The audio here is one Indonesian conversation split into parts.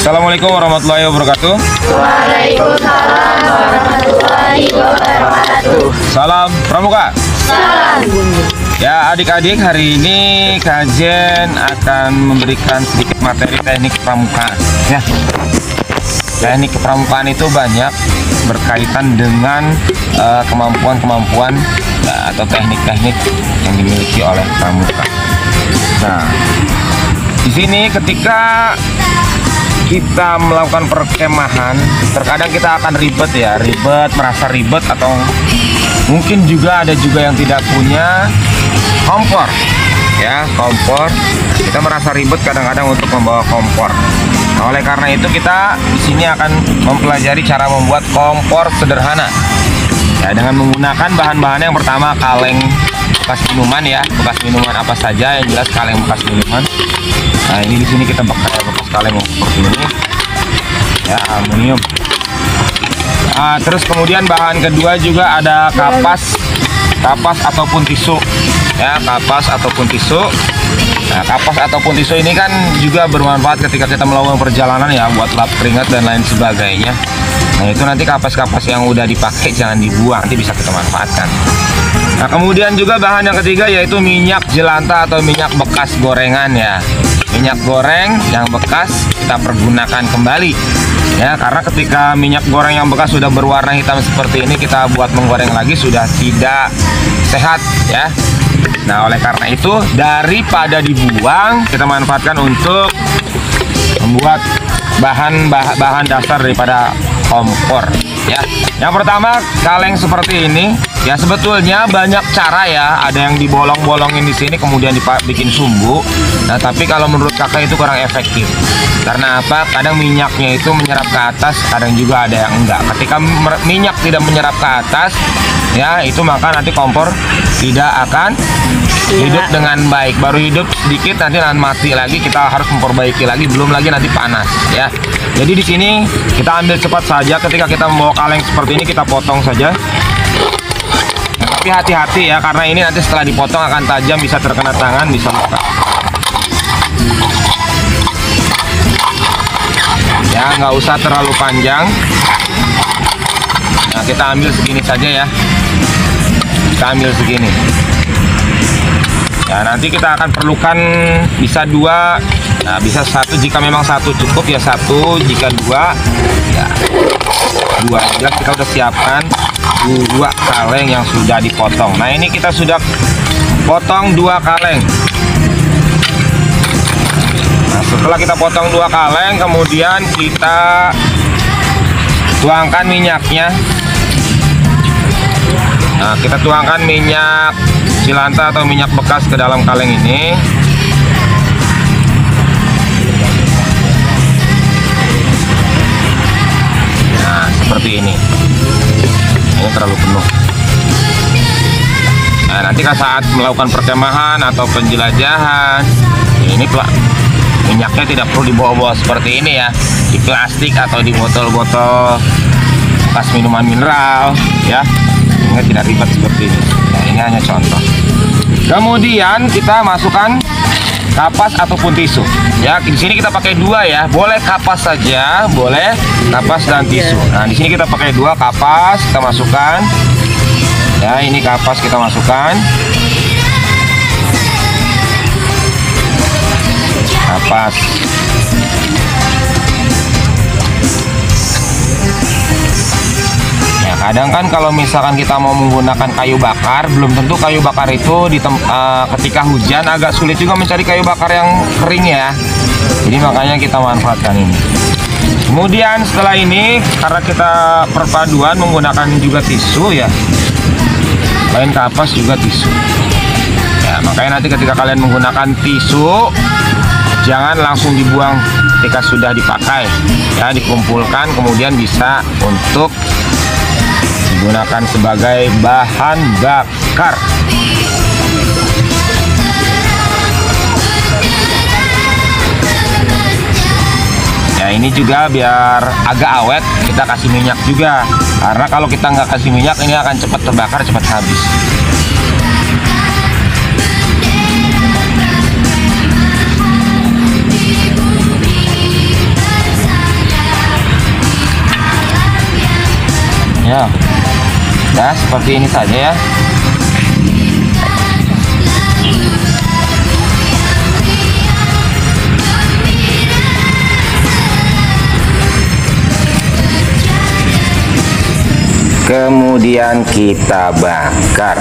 Assalamualaikum warahmatullahi wabarakatuh. Waalaikumsalam warahmatullahi wabarakatuh. Salam Pramuka. Salam. Ya adik-adik, hari ini kajian akan memberikan sedikit materi teknik pramuka. Ya, teknik kepramukaan itu banyak berkaitan dengan kemampuan-kemampuan atau teknik-teknik yang dimiliki oleh pramuka. Nah, di sini ketika kita melakukan perkemahan, terkadang kita akan ribet ya, merasa ribet, atau mungkin juga ada juga yang tidak punya kompor ya, kompor. Kita merasa ribet kadang-kadang untuk membawa kompor. Nah, oleh karena itu kita di sini akan mempelajari cara membuat kompor sederhana ya, dengan menggunakan bahan-bahan yang pertama kaleng bekas minuman ya, bekas minuman apa saja, yang jelas kaleng bekas minuman. Nah, ini di sini kita pakai bekas kaleng seperti ini ya, aluminium. Nah, terus kemudian bahan kedua juga ada kapas ataupun tisu ya, kapas ataupun tisu. Nah, kapas ataupun tisu ini kan juga bermanfaat ketika kita melakukan perjalanan ya, buat lap keringat dan lain sebagainya. Nah, itu nanti kapas-kapas yang udah dipakai jangan dibuang, nanti bisa kita manfaatkan. Nah, kemudian juga bahan yang ketiga yaitu minyak jelantah atau minyak bekas gorengan ya. Minyak goreng yang bekas kita pergunakan kembali ya, karena ketika minyak goreng yang bekas sudah berwarna hitam seperti ini, kita buat menggoreng lagi sudah tidak sehat ya. Nah, oleh karena itu daripada dibuang, kita manfaatkan untuk membuat bahan dasar daripada kompor ya. Yang pertama, kaleng seperti ini ya. Sebetulnya banyak cara ya, ada yang dibolong-bolongin di sini kemudian dibikin sumbu. Nah, tapi kalau menurut kakak itu kurang efektif. Karena apa? Kadang minyaknya itu menyerap ke atas, kadang juga ada yang enggak. Ketika minyak tidak menyerap ke atas ya, itu maka nanti kompor tidak akan hidup dengan baik. Baru hidup sedikit, nanti mati lagi, kita harus memperbaiki lagi, belum lagi nanti panas ya. Jadi di sini kita ambil cepat saja. Ketika kita membawa kaleng seperti ini, kita potong saja. Tapi hati-hati ya, karena ini nanti setelah dipotong akan tajam, bisa terkena tangan, bisa luka. Ya, nggak usah terlalu panjang. Nah, kita ambil segini saja ya. Kita ambil segini. Ya, nanti kita akan perlukan bisa dua, nah bisa satu, jika memang satu cukup ya satu, jika dua ya dua. Jelas kita udah siapkan dua kaleng yang sudah dipotong. Nah, ini kita sudah potong dua kaleng. Nah, setelah kita potong dua kaleng, kemudian kita tuangkan minyaknya. Nah, kita tuangkan minyak jelantah atau minyak bekas ke dalam kaleng ini. Nah, seperti ini. Ini terlalu penuh. Nah, nanti saat melakukan perkemahan atau penjelajahan, ini minyaknya tidak perlu dibawa-bawa seperti ini ya, di plastik atau di botol-botol bekas minuman mineral ya, sehingga tidak ribet seperti ini. Nah, ini hanya contoh. Kemudian kita masukkan kapas ataupun tisu ya. Di sini kita pakai dua ya, boleh kapas saja, boleh kapas dan tisu. Nah, di sini kita pakai dua, kapas kita masukkan ya, ini kapas kita masukkan, kapas. Ya, kadang kan kalau misalkan kita mau menggunakan kayu bakar, belum tentu kayu bakar itu ketika hujan agak sulit juga mencari kayu bakar yang kering ya. Jadi makanya kita manfaatkan ini. Kemudian setelah ini, karena kita perpaduan menggunakan juga tisu ya, lain kapas juga tisu ya, makanya nanti ketika kalian menggunakan tisu, jangan langsung dibuang ketika sudah dipakai ya, dikumpulkan kemudian bisa untuk digunakan sebagai bahan bakar. Ya, ini juga biar agak awet kita kasih minyak juga, karena kalau kita nggak kasih minyak ini akan cepat terbakar, cepat habis. Ya. Nah, seperti ini saja ya. Kemudian kita bakar.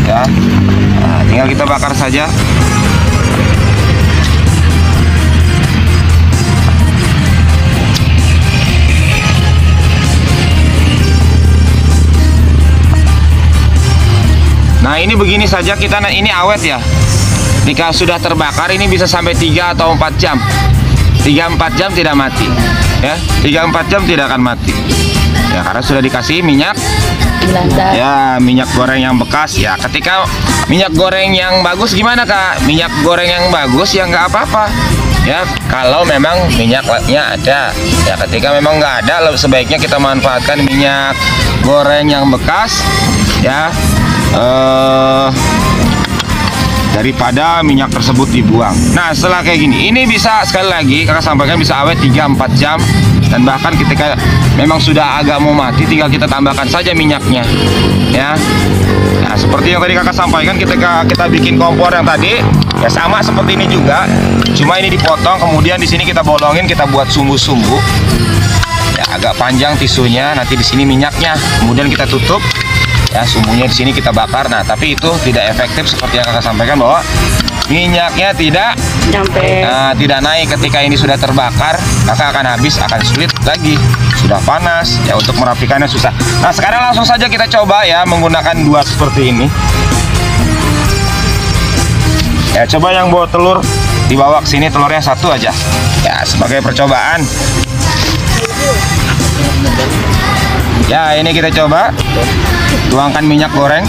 Ya. Nah, tinggal kita bakar saja. Nah, ini begini saja kita, ini awet ya. Jika sudah terbakar ini bisa sampai 3 atau 4 jam. 3-4 jam tidak mati. Ya, 3-4 jam tidak akan mati. Ya, karena sudah dikasih minyak. Ya, minyak goreng yang bekas ya. Ketika minyak goreng yang bagus gimana, Kak? Minyak goreng yang bagus ya nggak apa-apa. Ya, kalau memang minyaknya ada. Ya, ketika memang nggak ada, sebaiknya kita manfaatkan minyak goreng yang bekas. Ya. Daripada minyak tersebut dibuang. Nah, setelah kayak gini, ini bisa sekali lagi kakak sampaikan bisa awet 3-4 jam. Dan bahkan ketika memang sudah agak mau mati, tinggal kita tambahkan saja minyaknya. Ya. Nah, seperti yang tadi kakak sampaikan ketika kita bikin kompor yang tadi, ya sama seperti ini juga. Cuma ini dipotong, kemudian di sini kita bolongin, kita buat sumbu-sumbu. Ya, agak panjang tisunya, nanti di sini minyaknya. Kemudian kita tutup. Ya, sumbunya di sini kita bakar. Nah, tapi itu tidak efektif seperti yang kakak sampaikan bahwa minyaknya tidak naik ketika ini sudah terbakar. Kakak akan habis, akan sulit lagi. Sudah panas, ya untuk merapikannya susah. Nah, sekarang langsung saja kita coba ya menggunakan 2 seperti ini. Ya, coba yang bawa telur dibawa ke sini, telurnya 1 aja. Ya, sebagai percobaan. Ya, ini kita coba. Tuangkan minyak goreng.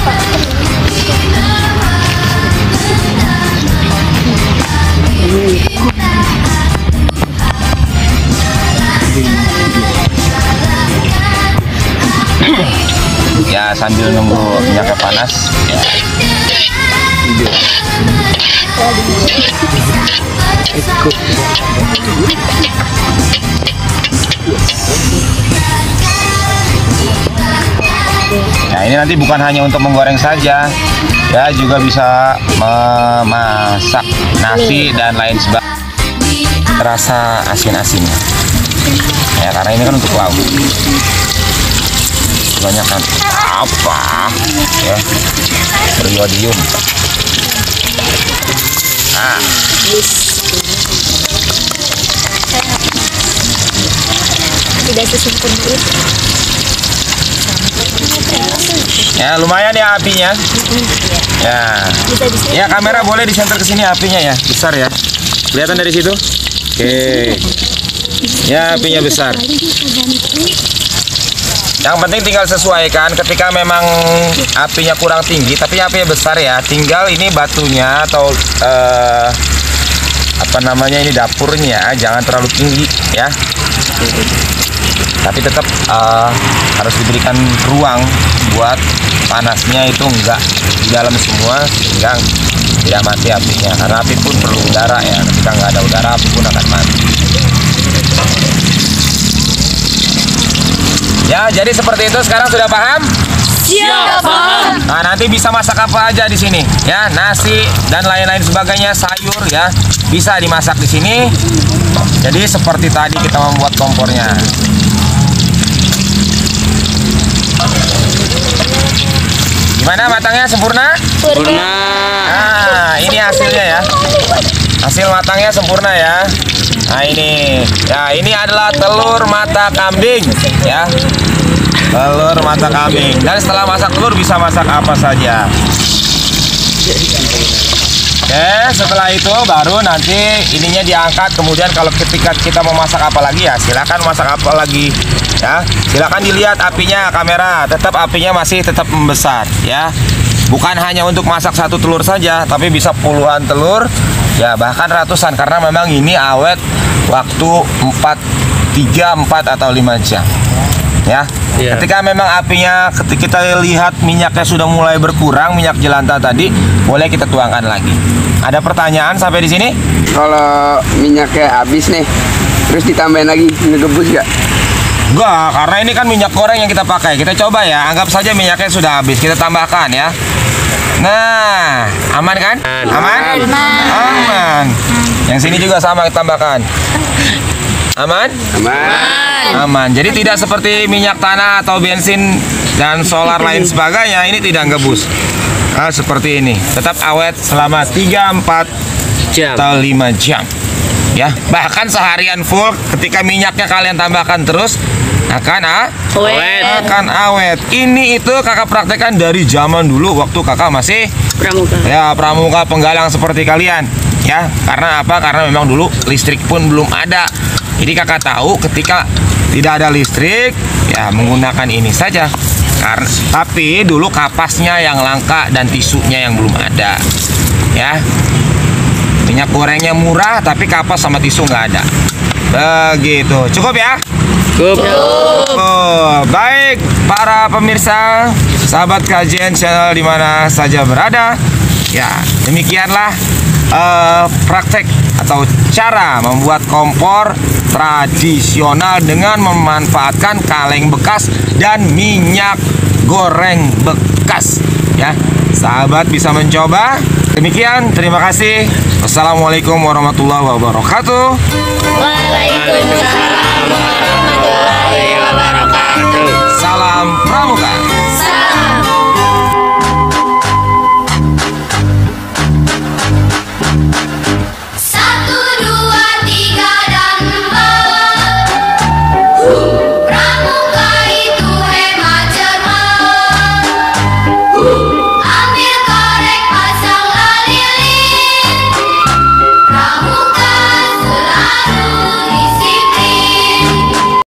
Ya, sambil nunggu minyaknya panas. Ya. Nah, ini nanti bukan hanya untuk menggoreng saja, ya juga bisa memasak nasi dan lain sebagainya. Terasa asin-asinnya, ya karena ini kan untuk lauk. Banyak kan apa? Ya, beriodium. Nah. Tidak sesempurna itu. Ya, lumayan ya apinya. Ya. Ya, kamera boleh disenter ke sini apinya ya, besar ya. Kelihatan dari situ? Oke. Ya, apinya besar. Yang penting tinggal sesuaikan ketika memang apinya kurang tinggi, tapi apinya besar ya. Tinggal ini batunya atau apa namanya ini dapurnya jangan terlalu tinggi ya. Tapi tetap harus diberikan ruang buat panasnya itu enggak di dalam semua sehingga tidak mati apinya, karena api pun perlu udara ya. Ketika nggak ada udara api pun akan mati. Ya, jadi seperti itu. Sekarang sudah paham? Siap, paham. Nah, nanti bisa masak apa aja di sini ya, nasi dan lain-lain sebagainya, sayur ya bisa dimasak di sini. Jadi seperti tadi kita membuat kompornya. Gimana matangnya, sempurna? Sempurna. Nah, ini hasilnya ya. Hasil matangnya sempurna ya. Nah, ini. Ya, ini adalah telur mata kambing ya. Telur mata kambing. Dan setelah masak telur bisa masak apa saja. Oke, setelah itu baru nanti ininya diangkat. Kemudian kalau ketika kita mau masak apa lagi ya silakan masak apa lagi ya. Silakan dilihat apinya, kamera tetap apinya masih tetap membesar ya. Bukan hanya untuk masak 1 telur saja, tapi bisa puluhan telur ya, bahkan ratusan, karena memang ini awet waktu 3, 4 atau 5 jam ya. Ketika memang apinya, ketika kita lihat minyaknya sudah mulai berkurang, minyak jelantah tadi, boleh kita tuangkan lagi. Ada pertanyaan sampai di sini? Kalau minyaknya habis nih, terus ditambahin lagi, ngegebus gak? Enggak, karena ini kan minyak goreng yang kita pakai. Kita coba ya, anggap saja minyaknya sudah habis. Kita tambahkan ya. Nah, aman kan? Aman? Aman. Yang sini juga sama kita tambahkan. Aman? Aman. Jadi tidak seperti minyak tanah atau bensin dan solar lain sebagainya. Ini tidak ngebus. Nah, seperti ini. Tetap awet selama 3-4 Jam. atau 5 jam. Ya, bahkan seharian full ketika minyaknya kalian tambahkan terus akan awet. Ini itu kakak praktekkan dari zaman dulu waktu kakak masih pramuka penggalang seperti kalian. Ya, karena apa? Karena memang dulu listrik pun belum ada. Jadi kakak tahu ketika tidak ada listrik, ya menggunakan ini saja. Tapi dulu kapasnya yang langka dan tisunya yang belum ada. Ya, minyak gorengnya murah tapi kapas sama tisu nggak ada. Begitu. Cukup ya? Cukup. Oh, baik para pemirsa, sahabat kajian channel di mana saja berada. Ya, demikianlah praktek atau cara membuat kompor tradisional dengan memanfaatkan kaleng bekas dan minyak goreng bekas. Ya, sahabat bisa mencoba. Demikian, terima kasih. Wassalamualaikum warahmatullahi wabarakatuh. Waalaikumsalam warahmatullahi wabarakatuh. Salam Pramuka.